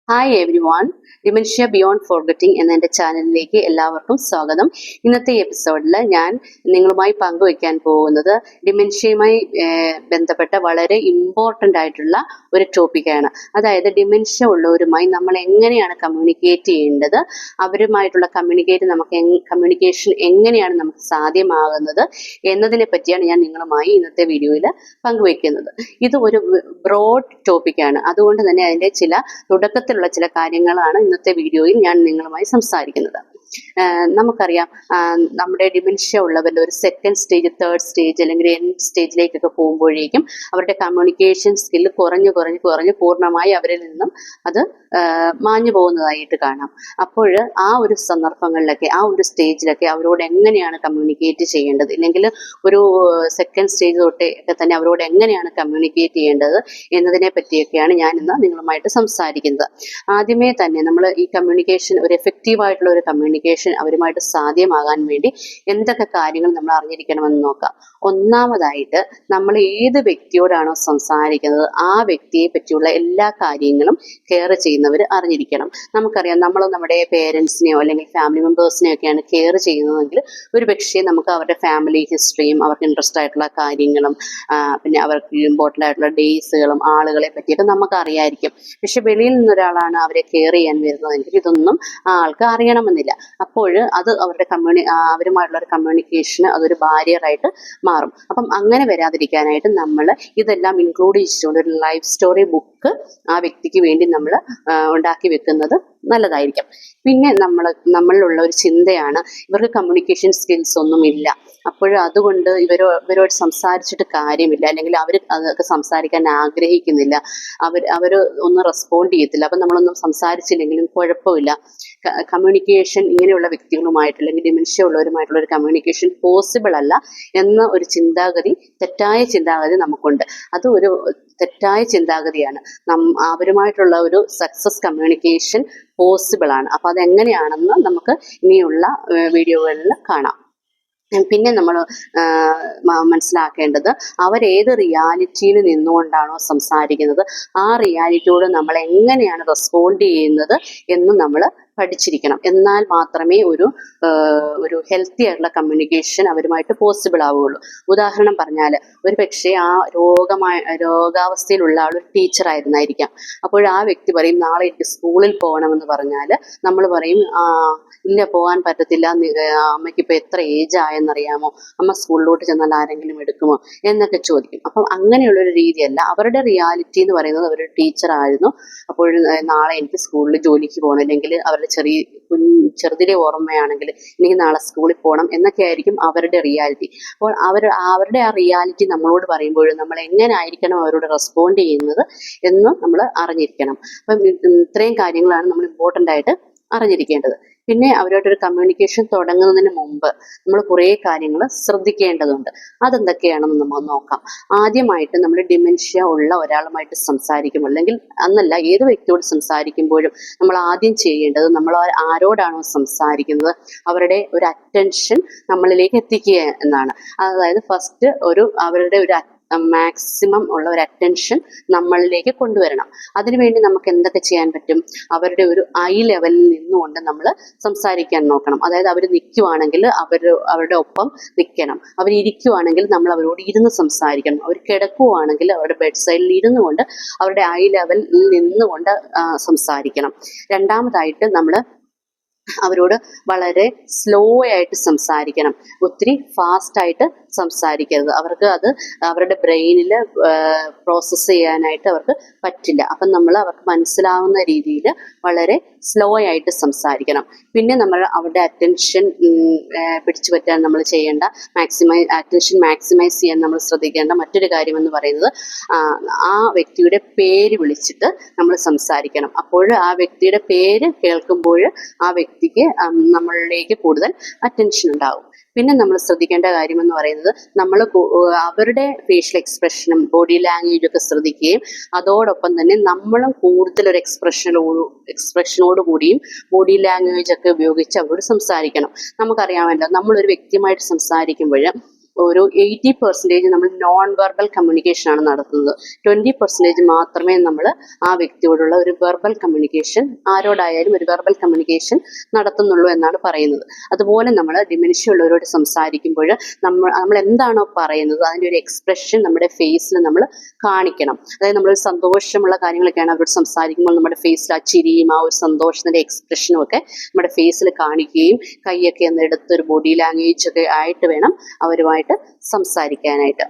Hi every one, dementia beyond forgetting എന്ന എൻ്റെ ചാനലിലേക്ക് എല്ലാവർക്കും സ്വാഗതം. ഇന്നത്തെ എപ്പിസോഡിൽ ഞാൻ നിങ്ങളുമായി പങ്കുവയ്ക്കാൻ പോകുന്നത് ഡിമെൻഷ്യയുമായി ബന്ധപ്പെട്ട വളരെ ഇമ്പോർട്ടൻ്റ് ആയിട്ടുള്ള ഒരു ടോപ്പിക്കാണ്. അതായത് ഡിമെൻഷ്യ ഉള്ളവരുമായി നമ്മൾ എങ്ങനെയാണ് കമ്മ്യൂണിക്കേറ്റ് ചെയ്യേണ്ടത്, അവരുമായിട്ടുള്ള കമ്മ്യൂണിക്കേഷൻ എങ്ങനെയാണ് നമുക്ക് സാധ്യമാകുന്നത് എന്നതിനെ പറ്റിയാണ് ഞാൻ നിങ്ങളുമായി ഇന്നത്തെ വീഡിയോയിൽ പങ്കുവയ്ക്കുന്നത്. ഇത് ഒരു ബ്രോഡ് ടോപ്പിക്കാണ്, അതുകൊണ്ട് തന്നെ അതിൻ്റെ ചില തുടക്കത്തിലുള്ള ചില കാര്യങ്ങളാണ് ഇന്നത്തെ വീഡിയോയിൽ ഞാൻ നിങ്ങളുമായി സംസാരിക്കുന്നത്. നമുക്കറിയാം, നമ്മുടെ ഡിമെൻഷ്യ ഉള്ളവരുടെ ഒരു സെക്കൻഡ് സ്റ്റേജ്, തേർഡ് സ്റ്റേജ് അല്ലെങ്കിൽ എൻഡ് സ്റ്റേജിലേക്കൊക്കെ പോകുമ്പോഴേക്കും അവരുടെ കമ്മ്യൂണിക്കേഷൻ സ്കില്ല് കുറഞ്ഞ് പൂർണ്ണമായി അവരിൽ നിന്നും അത് മാഞ്ഞു പോകുന്നതായിട്ട് കാണാം. അപ്പോൾ ആ ഒരു സന്ദർഭങ്ങളിലൊക്കെ, ആ ഒരു സ്റ്റേജിലൊക്കെ അവരോട് എങ്ങനെയാണ് കമ്മ്യൂണിക്കേറ്റ് ചെയ്യേണ്ടത്, ഇല്ലെങ്കിൽ ഒരു സെക്കൻഡ് സ്റ്റേജ് തൊട്ടേ ഒക്കെ തന്നെ അവരോട് എങ്ങനെയാണ് കമ്മ്യൂണിക്കേറ്റ് ചെയ്യേണ്ടത് എന്നതിനെ പറ്റിയൊക്കെയാണ് ഞാൻ ഇന്ന് നിങ്ങളുമായിട്ട് സംസാരിക്കുന്നത്. ആദ്യമേ തന്നെ നമ്മൾ ഈ കമ്മ്യൂണിക്കേഷൻ, ഒരു എഫക്റ്റീവായിട്ടുള്ള ഒരു കമ്മ്യൂണിക്കേഷൻ അവരുമായിട്ട് സാധ്യമാകാൻ വേണ്ടി എന്തൊക്കെ കാര്യങ്ങൾ നമ്മൾ അറിഞ്ഞിരിക്കണമെന്ന് നോക്കാം. ഒന്നാമതായിട്ട്, നമ്മൾ ഏത് വ്യക്തിയോടാണോ സംസാരിക്കുന്നത് ആ വ്യക്തിയെ പറ്റിയുള്ള എല്ലാ കാര്യങ്ങളും കെയർ ചെയ്യുന്നവർ അറിഞ്ഞിരിക്കണം. നമുക്കറിയാം, നമ്മൾ നമ്മുടെ പേരൻസിനെയോ അല്ലെങ്കിൽ ഫാമിലി മെമ്പേഴ്സിനെയോ ഒക്കെയാണ് കെയർ ചെയ്യുന്നതെങ്കിൽ ഒരു പക്ഷേ നമുക്ക് അവരുടെ ഫാമിലി ഹിസ്റ്ററിയും അവർക്ക് ഇൻട്രസ്റ്റ് ആയിട്ടുള്ള കാര്യങ്ങളും പിന്നെ അവർക്ക് ഇമ്പോർട്ടൻ്റ് ആയിട്ടുള്ള ഡേയ്സുകളും ആളുകളെ പറ്റിയൊക്കെ നമുക്ക് അറിയായിരിക്കും. പക്ഷെ വെളിയിൽ നിന്നൊരാളാണ് അവരെ കെയർ ചെയ്യാൻ വരുന്നതെങ്കിൽ ഇതൊന്നും ആ ആൾക്ക് അറിയണമെന്നില്ല. അപ്പോൾ അത് അവരുടെ അവരുമായിട്ടുള്ള ഒരു കമ്മ്യൂണിക്കേഷന് അതൊരു ബാരിയറായിട്ട് മാറും. അപ്പം അങ്ങനെ വരാതിരിക്കാനായിട്ട് നമ്മൾ ഇതെല്ലാം ഇൻക്ലൂഡ് ചെയ്തുകൊണ്ട് ഒരു ലൈഫ് സ്റ്റോറി ബുക്ക് ആ വ്യക്തിക്ക് വേണ്ടി നമ്മൾ ഉണ്ടാക്കി വെക്കുന്നത് നല്ലതായിരിക്കും. പിന്നെ നമ്മളിലുള്ള ഒരു ചിന്തയാണ്, ഇവർക്ക് കമ്മ്യൂണിക്കേഷൻ സ്കിൽസ് ഒന്നുമില്ല, അപ്പോൾ അതുകൊണ്ട് ഇവരോട് സംസാരിച്ചിട്ട് കാര്യമില്ല, അല്ലെങ്കിൽ അവർ അതൊക്കെ സംസാരിക്കാൻ ആഗ്രഹിക്കുന്നില്ല, അവർ ഒന്നും റെസ്പോണ്ട് ചെയ്യത്തില്ല, അപ്പം നമ്മളൊന്നും സംസാരിച്ചില്ലെങ്കിലും കുഴപ്പമില്ല. കമ്മ്യൂണിക്കേഷൻ ഇങ്ങനെയുള്ള വ്യക്തികളുമായിട്ട് അല്ലെങ്കിൽ ഡിമെൻഷ്യ ഉള്ളവരുമായിട്ടുള്ള ഒരു കമ്മ്യൂണിക്കേഷൻ പോസിബിൾ അല്ല എന്ന ഒരു തെറ്റായ ചിന്താഗതി നമുക്കുണ്ട്. അത് ഒരു തെറ്റായ ചിന്താഗതിയാണ്. അവരുമായിട്ടുള്ള ഒരു സക്സസ് കമ്മ്യൂണിക്കേഷൻ പോസിബിൾ ആണ്. അപ്പോൾ അതെങ്ങനെയാണെന്ന് നമുക്ക് ഇനിയുള്ള വീഡിയോകളിൽ കാണാം. പിന്നെ നമ്മൾ മനസ്സിലാക്കേണ്ടത്, അവരേത് റിയാലിറ്റിയിൽ നിന്നുകൊണ്ടാണോ സംസാരിക്കുന്നത് ആ റിയാലിറ്റിയോട് നമ്മൾ എങ്ങനെയാണ് റെസ്പോണ്ട് ചെയ്യുന്നത് എന്ന് നമ്മൾ പഠിച്ചിരിക്കണം. എന്നാൽ മാത്രമേ ഒരു ഹെൽത്തി ആയിട്ടുള്ള കമ്മ്യൂണിക്കേഷൻ അവരുമായിട്ട് പോസിബിൾ ആവുകയുള്ളൂ. ഉദാഹരണം പറഞ്ഞാൽ, ഒരു പക്ഷേ ആ രോഗാവസ്ഥയിലുള്ള ആൾ ഒരു ടീച്ചർ ആയിരുന്നായിരിക്കാം. അപ്പോൾ ആ വ്യക്തി പറയും, നാളെ എനിക്ക് സ്കൂളിൽ പോകണമെന്ന് പറഞ്ഞാൽ നമ്മൾ പറയും, ഇല്ല പോകാൻ പറ്റത്തില്ല, അമ്മയ്ക്കിപ്പോൾ എത്ര ഏജ് ആയെന്നറിയാമോ, അമ്മ സ്കൂളിലോട്ട് ചെന്നാൽ ആരെങ്കിലും എടുക്കുമോ എന്നൊക്കെ ചോദിക്കും. അപ്പം അങ്ങനെയുള്ളൊരു രീതിയല്ല. അവരുടെ റിയാലിറ്റി എന്ന് പറയുന്നത് അവരൊരു ടീച്ചർ ആയിരുന്നു, അപ്പോൾ നാളെ എനിക്ക് സ്കൂളിൽ ജോലിക്ക് പോകണം, അല്ലെങ്കിൽ അവരുടെ ചെറുതിലെ ഓർമ്മയാണെങ്കിൽ എനിക്ക് നാളെ സ്കൂളിൽ പോകണം എന്നൊക്കെ ആയിരിക്കും അവരുടെ റിയാലിറ്റി. അപ്പോൾ അവരുടെ ആ റിയാലിറ്റി നമ്മളോട് പറയുമ്പോഴും നമ്മൾ എങ്ങനെ ആയിരിക്കണം അവരോട് റെസ്പോണ്ട് ചെയ്യുന്നത് എന്ന് നമ്മൾ അറിഞ്ഞിരിക്കണം. അപ്പം ഇത്രയും കാര്യങ്ങളാണ് നമ്മൾ ഇമ്പോർട്ടൻ്റ് ആയിട്ട് അറിഞ്ഞിരിക്കേണ്ടത്. പിന്നെ അവരോടൊരു കമ്മ്യൂണിക്കേഷൻ തുടങ്ങുന്നതിന് മുമ്പ് നമ്മൾ കുറേ കാര്യങ്ങൾ ശ്രദ്ധിക്കേണ്ടതുണ്ട്. അതെന്തൊക്കെയാണെന്ന് നമ്മൾ നോക്കാം. ആദ്യമായിട്ട് നമ്മൾ ഡിമെൻഷ്യ ഉള്ള ഒരാളുമായിട്ട് സംസാരിക്കുമ്പോൾ, അല്ലെങ്കിൽ അന്നല്ല, ഏത് വ്യക്തിയോട് സംസാരിക്കുമ്പോഴും നമ്മൾ ആദ്യം ചെയ്യേണ്ടത്, നമ്മൾ ആരോടാണോ സംസാരിക്കുന്നത് അവരുടെ ഒരു അറ്റൻഷൻ നമ്മളിലേക്ക് എത്തിക്കുക എന്നാണ്. അതായത് ഫസ്റ്റ് അവരുടെ ഒരു മാക്സിമം ഉള്ള ഒരു അറ്റൻഷൻ നമ്മളിലേക്ക് കൊണ്ടുവരണം. അതിനുവേണ്ടി നമുക്ക് എന്തൊക്കെ ചെയ്യാൻ പറ്റും? അവരുടെ ഒരു ഐ ലെവലിൽ നിന്നുകൊണ്ട് നമ്മൾ സംസാരിക്കാൻ നോക്കണം. അതായത് അവർ നിൽക്കുവാണെങ്കിൽ അവരുടെ ഒപ്പം നിൽക്കണം, അവരിയ്ക്കുവാണെങ്കിൽ നമ്മൾ അവരോട് ഇരുന്ന് സംസാരിക്കണം, അവർ കിടക്കുവാണെങ്കിൽ അവരുടെ ബെഡ് സൈഡിൽ ഇരുന്നു കൊണ്ട് അവരുടെ ഐ ലെവലിൽ നിന്നുകൊണ്ട് സംസാരിക്കണം. രണ്ടാമതായിട്ട് നമ്മൾ അവരോട് വളരെ സ്ലോ ആയിട്ട് സംസാരിക്കണം, ഒത്തിരി ഫാസ്റ്റായിട്ട് സംസാരിക്കരുത്. അവർക്ക് അത് അവരുടെ ബ്രെയിനിൽ പ്രോസസ്സ് ചെയ്യാനായിട്ട് അവർക്ക് പറ്റില്ല. അപ്പം നമ്മൾ അവർക്ക് മനസ്സിലാവുന്ന രീതിയിൽ വളരെ സ്ലോ ആയിട്ട് സംസാരിക്കണം. പിന്നെ നമ്മൾ അവരുടെ അറ്റൻഷൻ പിടിച്ചു പറ്റാൻ നമ്മൾ ചെയ്യേണ്ട, അറ്റൻഷൻ മാക്സിമൈസ് ചെയ്യാൻ നമ്മൾ ശ്രദ്ധിക്കേണ്ട മറ്റൊരു കാര്യമെന്ന് പറയുന്നത്, ആ വ്യക്തിയുടെ പേര് വിളിച്ചിട്ട് നമ്മൾ സംസാരിക്കണം. അപ്പോൾ ആ വ്യക്തിയുടെ പേര് കേൾക്കുമ്പോൾ ആ വ്യക്തിക്ക് നമ്മളിലേക്ക് കൂടുതൽ അറ്റൻഷൻ ഉണ്ടാവും. പിന്നെ നമ്മൾ ശ്രദ്ധിക്കേണ്ട കാര്യമെന്ന് പറയുന്നത്, നമ്മൾ അവരുടെ ഫേഷ്യൽ എക്സ്പ്രഷനും ബോഡി ലാംഗ്വേജും ഒക്കെ ശ്രദ്ധിക്കുകയും അതോടൊപ്പം തന്നെ നമ്മളും കൂടുതൽ ഒരു എക്സ്പ്രഷനോട് കൂടിയും ബോഡി ലാംഗ്വേജ് ഒക്കെ ഉപയോഗിച്ച് അവരോട് സംസാരിക്കണം. നമുക്കറിയാമല്ലോ, നമ്മളൊരു വ്യക്തിയുമായിട്ട് സംസാരിക്കുമ്പോൾ ഒരു 80% നമ്മൾ നോൺ വെർബൽ കമ്മ്യൂണിക്കേഷൻ ആണ് നടത്തുന്നത്. 20% മാത്രമേ നമ്മൾ ആ വ്യക്തിയോടുള്ള ഒരു വെർബൽ കമ്മ്യൂണിക്കേഷൻ, ആരോടായാലും ഒരു വെർബൽ കമ്മ്യൂണിക്കേഷൻ നടത്തുന്നുള്ളൂ എന്നാണ് പറയുന്നത്. അതുപോലെ നമ്മൾ ഡിമെൻഷ്യ ഉള്ളവരോട് സംസാരിക്കുമ്പോൾ നമ്മൾ എന്താണോ പറയുന്നത് അതിൻ്റെ ഒരു എക്സ്പ്രഷൻ നമ്മുടെ ഫേസിൽ നമ്മൾ കാണിക്കണം. അതായത് നമ്മൾ സന്തോഷമുള്ള കാര്യങ്ങളൊക്കെയാണ് അവരോട് സംസാരിക്കുമ്പോൾ നമ്മുടെ ഫേസിൽ ആ ചിരിയും ആ ഒരു സന്തോഷത്തിൻ്റെ എക്സ്പ്രഷനും ഒക്കെ നമ്മുടെ ഫേസിൽ കാണിക്കുകയും കൈയൊക്കെ ഒന്ന് എടുത്തൊരു ബോഡി ലാംഗ്വേജ് ഒക്കെ ആയിട്ട് വേണം അവരുമായിട്ട് സംസാരിക്കാനായിട്ട്.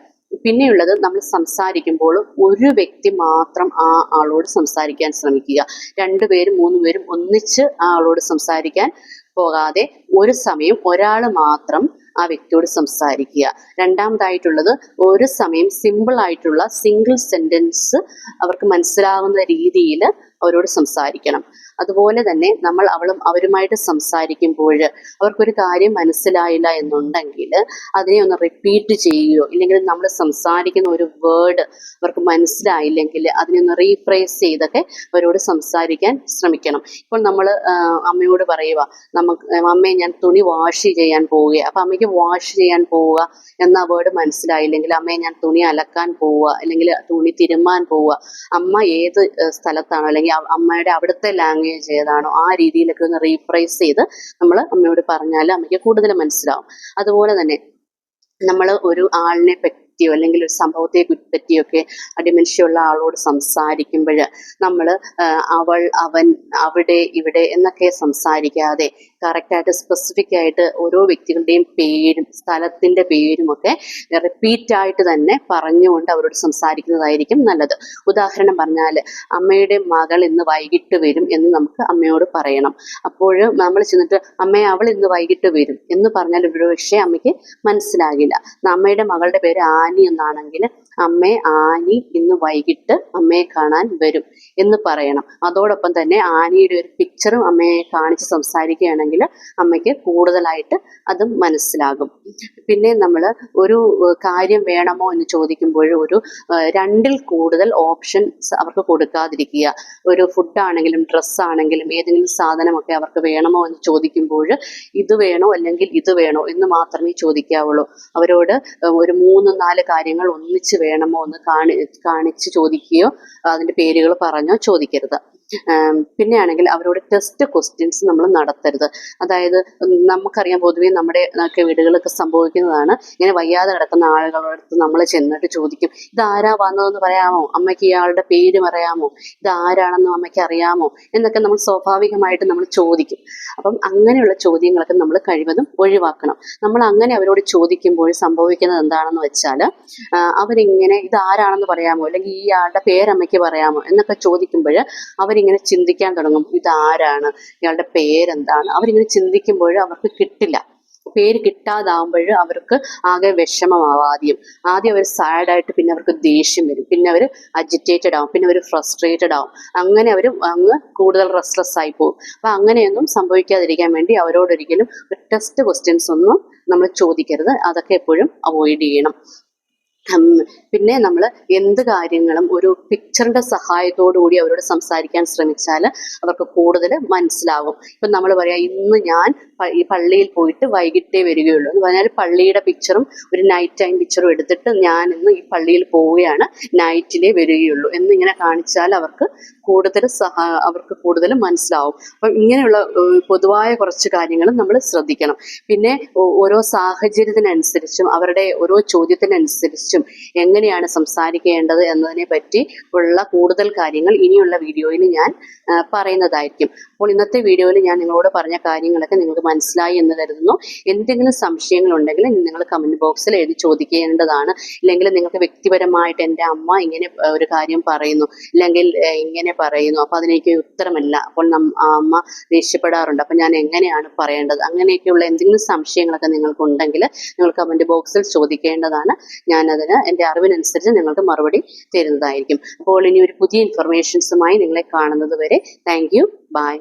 പിന്നെയുള്ളത്, നമ്മൾ സംസാരിക്കുമ്പോൾ ഒരു വ്യക്തി മാത്രം ആ ആളോട് സംസാരിക്കാൻ ശ്രമിക്കുക. 2 പേരും 3 പേരും ഒന്നിച്ച് ആ ആളോട് സംസാരിക്കാൻ പോകാതെ ഒരു സമയം ഒരാൾ മാത്രം ആ വ്യക്തിയോട് സംസാരിക്കുക. രണ്ടാമതായിട്ടുള്ളത്, ഒരു സമയം സിമ്പിൾ ആയിട്ടുള്ള സിംഗിൾ സെന്റൻസ് അവർക്ക് മനസ്സിലാവുന്ന രീതിയിൽ അവരോട് സംസാരിക്കണം. അതുപോലെ തന്നെ നമ്മൾ അവരുമായിട്ട് സംസാരിക്കുമ്പോൾ അവർക്കൊരു കാര്യം മനസ്സിലായില്ല എന്നുണ്ടെങ്കിൽ അതിനെ ഒന്ന് റിപ്പീറ്റ് ചെയ്യുകയോ, ഇല്ലെങ്കിൽ നമ്മൾ സംസാരിക്കുന്ന ഒരു വേർഡ് അവർക്ക് മനസ്സിലായില്ലെങ്കിൽ അതിനെ ഒന്ന് റീഫ്രേസ് ചെയ്തൊക്കെ അവരോട് സംസാരിക്കാൻ ശ്രമിക്കണം. ഇപ്പോൾ നമ്മൾ അമ്മയോട് പറയുക, അമ്മയെ ഞാൻ തുണി വാഷ് ചെയ്യാൻ പോവുക. അപ്പം അമ്മയ്ക്ക് വാഷ് ചെയ്യാൻ പോവുക എന്ന വേർഡ് മനസ്സിലായില്ലെങ്കിൽ അമ്മയെ ഞാൻ തുണി അലക്കാൻ പോവുക, അല്ലെങ്കിൽ തുണി തിരുമ്മാൻ പോവുക. അമ്മ ഏത് സ്ഥലത്താണോ അല്ലെങ്കിൽ അമ്മയുടെ അവിടുത്തെ ലാംഗ്വേജ് ഏതാണോ ആ രീതിയിലൊക്കെ ഒന്ന് റീഫ്രേസ് ചെയ്ത് നമ്മൾ അമ്മയോട് പറഞ്ഞാൽ അമ്മയ്ക്ക് കൂടുതൽ മനസ്സിലാവും. അതുപോലെ തന്നെ നമ്മൾ ഒരു ആളിനെ പറ്റിയോ അല്ലെങ്കിൽ ഒരു സംഭവത്തെ പറ്റിയൊക്കെ ഡിമെൻഷ്യ ഉള്ള ആളോട് സംസാരിക്കുമ്പോൾ നമ്മൾ അവൾ, അവൻ, അവിടെ, ഇവിടെ എന്നൊക്കെ സംസാരിക്കാതെ കറക്റ്റായിട്ട് സ്പെസിഫിക് ആയിട്ട് ഓരോ വ്യക്തികളുടെയും പേരും സ്ഥലത്തിൻ്റെ പേരും ഒക്കെ റിപ്പീറ്റായിട്ട് തന്നെ പറഞ്ഞുകൊണ്ട് അവരോട് സംസാരിക്കുന്നതായിരിക്കും നല്ലത്. ഉദാഹരണം പറഞ്ഞാൽ, അമ്മയുടെ മകൾ ഇന്ന് വൈകിട്ട് വരും എന്ന് നമുക്ക് അമ്മയോട് പറയണം. അപ്പോൾ നമ്മൾ ചെന്നിട്ട് അമ്മയെ അവൾ ഇന്ന് വൈകിട്ട് വരും എന്ന് പറഞ്ഞാൽ ഒരു പക്ഷേ അമ്മയ്ക്ക് മനസ്സിലാകില്ല. അമ്മയുടെ മകളുടെ പേര് ആനി എന്നാണെങ്കിൽ അമ്മേ ആനി ഇന്ന് വൈകിട്ട് അമ്മയെ കാണാൻ വരും എന്ന് പറയണം. അതോടൊപ്പം തന്നെ ആനിയുടെ ഒരു പിക്ചറും അമ്മയെ കാണിച്ച് സംസാരിക്കുകയാണെങ്കിൽ അമ്മയ്ക്ക് കൂടുതലായിട്ട് അതും മനസ്സിലാകും. പിന്നെ നമ്മൾ ഒരു കാര്യം വേണമോ എന്ന് ചോദിക്കുമ്പോൾ ഒരു 2ൽ കൂടുതൽ ഓപ്ഷൻസ് അവർക്ക് കൊടുക്കാതിരിക്കുക. ഒരു ഫുഡാണെങ്കിലും ഡ്രസ്സാണെങ്കിലും ഏതെങ്കിലും സാധനമൊക്കെ അവർക്ക് വേണമോ എന്ന് ചോദിക്കുമ്പോൾ ഇത് വേണോ അല്ലെങ്കിൽ ഇത് വേണോ എന്ന് മാത്രമേ ചോദിക്കാവുള്ളൂ. അവരോട് ഒരു 3-4 കാര്യങ്ങൾ ഒന്നിച്ച് വേണമോ എന്ന് കാണിച്ച് ചോദിക്കുകയോ അതിൻ്റെ പേരുകൾ പറഞ്ഞോ ചോദിക്കരുത്. പിന്നെയാണെങ്കിൽ അവരോട് ടെസ്റ്റ് ക്വസ്റ്റ്യൻസ് നമ്മൾ നടത്തരുത്. അതായത് നമുക്കറിയാം, പൊതുവേ നമ്മുടെ ഒക്കെ വീടുകളൊക്കെ സംഭവിക്കുന്നതാണ്, ഇങ്ങനെ വയ്യാതെ കിടക്കുന്ന ആളുകളടുത്ത് നമ്മൾ ചെന്നിട്ട് ചോദിക്കും, ഇതാരാ വന്നതെന്ന് പറയാമോ, അമ്മയ്ക്ക് ഇയാളുടെ പേര് പറയാമോ, ഇതാരാണെന്നും അമ്മയ്ക്ക് അറിയാമോ എന്നൊക്കെ നമ്മൾ സ്വാഭാവികമായിട്ട് നമ്മൾ ചോദിക്കും. അപ്പം അങ്ങനെയുള്ള ചോദ്യങ്ങളൊക്കെ നമ്മൾ കഴിവതും ഒഴിവാക്കണം. നമ്മൾ അങ്ങനെ അവരോട് ചോദിക്കുമ്പോൾ സംഭവിക്കുന്നത് എന്താണെന്ന് വെച്ചാൽ, അവരിങ്ങനെ ഇതാരാണെന്ന് പറയാമോ അല്ലെങ്കിൽ ഈ ആളുടെ പേരമ്മയ്ക്ക് പറയാമോ എന്നൊക്കെ ചോദിക്കുമ്പോൾ അവരിങ്ങനെ ചിന്തിക്കാൻ തുടങ്ങും, ഇതാരാണ്, ഇയാളുടെ പേരെന്താണ്. അവരിങ്ങനെ ചിന്തിക്കുമ്പോൾ അവർക്ക് കിട്ടില്ല. പേര് കിട്ടാതാവുമ്പോൾ അവർക്ക് ആകെ വിഷമമാവും. ആദ്യം അവർ സാഡായിട്ട്, പിന്നെ അവർക്ക് ദേഷ്യം വരും, പിന്നെ അവർ അജിറ്റേറ്റഡ് ആവും, പിന്നെ അവർ ഫ്രസ്ട്രേറ്റഡ് ആവും. അങ്ങനെ അവർ അങ്ങ് കൂടുതൽ റെസ്റ്റ്ലെസ് ആയി പോകും. അപ്പം അങ്ങനെയൊന്നും സംഭവിക്കാതിരിക്കാൻ വേണ്ടി അവരോടൊരിക്കലും ഒരു ടെസ്റ്റ് ക്വസ്റ്റ്യൻസ് ഒന്നും നമ്മൾ ചോദിക്കരുത്. അതൊക്കെ എപ്പോഴും അവോയ്ഡ് ചെയ്യണം. പിന്നെ നമ്മൾ എന്ത് കാര്യങ്ങളും ഒരു പിക്ചറിൻ്റെ സഹായത്തോടു കൂടി അവരോട് സംസാരിക്കാൻ ശ്രമിച്ചാൽ അവർക്ക് കൂടുതൽ മനസ്സിലാകും. ഇപ്പം നമ്മൾ പറയാം, ഇന്ന് ഞാൻ ഈ പള്ളിയിൽ പോയിട്ട് വൈകിട്ടേ വരികയുള്ളൂ എന്ന് പറഞ്ഞാൽ പള്ളിയുടെ പിക്ചറും ഒരു നൈറ്റ് ടൈം പിക്ചറും എടുത്തിട്ട് ഞാൻ ഇന്ന് ഈ പള്ളിയിൽ പോവുകയാണ്, നൈറ്റിലേ വരികയുള്ളൂ എന്നിങ്ങനെ കാണിച്ചാൽ അവർക്ക് കൂടുതൽ മനസ്സിലാവും. അപ്പം ഇങ്ങനെയുള്ള പൊതുവായ കുറച്ച് കാര്യങ്ങളും നമ്മൾ ശ്രദ്ധിക്കണം. പിന്നെ ഓരോ സാഹചര്യത്തിനനുസരിച്ചും അവരുടെ ഓരോ ചോദ്യത്തിനനുസരിച്ചും എങ്ങനെയാണ് സംസാരിക്കേണ്ടത് എന്നതിനെ പറ്റി ഉള്ള കൂടുതൽ കാര്യങ്ങൾ ഇനിയുള്ള വീഡിയോയിൽ ഞാൻ പറയുന്നതായിരിക്കും. അപ്പോൾ ഇന്നത്തെ വീഡിയോയിൽ ഞാൻ നിങ്ങളോട് പറഞ്ഞ കാര്യങ്ങളൊക്കെ നിങ്ങൾക്ക് മനസ്സിലായി എന്ന് കരുതുന്നു. എന്തെങ്കിലും സംശയങ്ങളുണ്ടെങ്കിൽ നിങ്ങൾ കമൻറ്റ് ബോക്സിൽ എഴുതി ചോദിക്കേണ്ടതാണ്. ഇല്ലെങ്കിൽ നിങ്ങൾക്ക് വ്യക്തിപരമായിട്ട് എൻ്റെ അമ്മ ഇങ്ങനെ ഒരു കാര്യം പറയുന്നു, ഇല്ലെങ്കിൽ ഇങ്ങനെ പറയുന്നു, അപ്പോൾ അതിനെനിക്ക് ഉത്തരമല്ല, അപ്പോൾ അമ്മ ദേഷ്യപ്പെടാറുണ്ട്, അപ്പോൾ ഞാൻ എങ്ങനെയാണ് പറയേണ്ടത്, അങ്ങനെയൊക്കെയുള്ള എന്തെങ്കിലും സംശയങ്ങളൊക്കെ നിങ്ങൾക്കുണ്ടെങ്കിൽ നിങ്ങൾ കമൻറ്റ് ബോക്സിൽ ചോദിക്കേണ്ടതാണ്. ഞാനതിന് എൻ്റെ അറിവിനനുസരിച്ച് നിങ്ങൾക്ക് മറുപടി തരുന്നതായിരിക്കും. അപ്പോൾ ഇനി ഒരു പുതിയ ഇൻഫർമേഷൻസുമായി നിങ്ങളെ കാണുന്നത് വരെ താങ്ക് യു, ബൈ.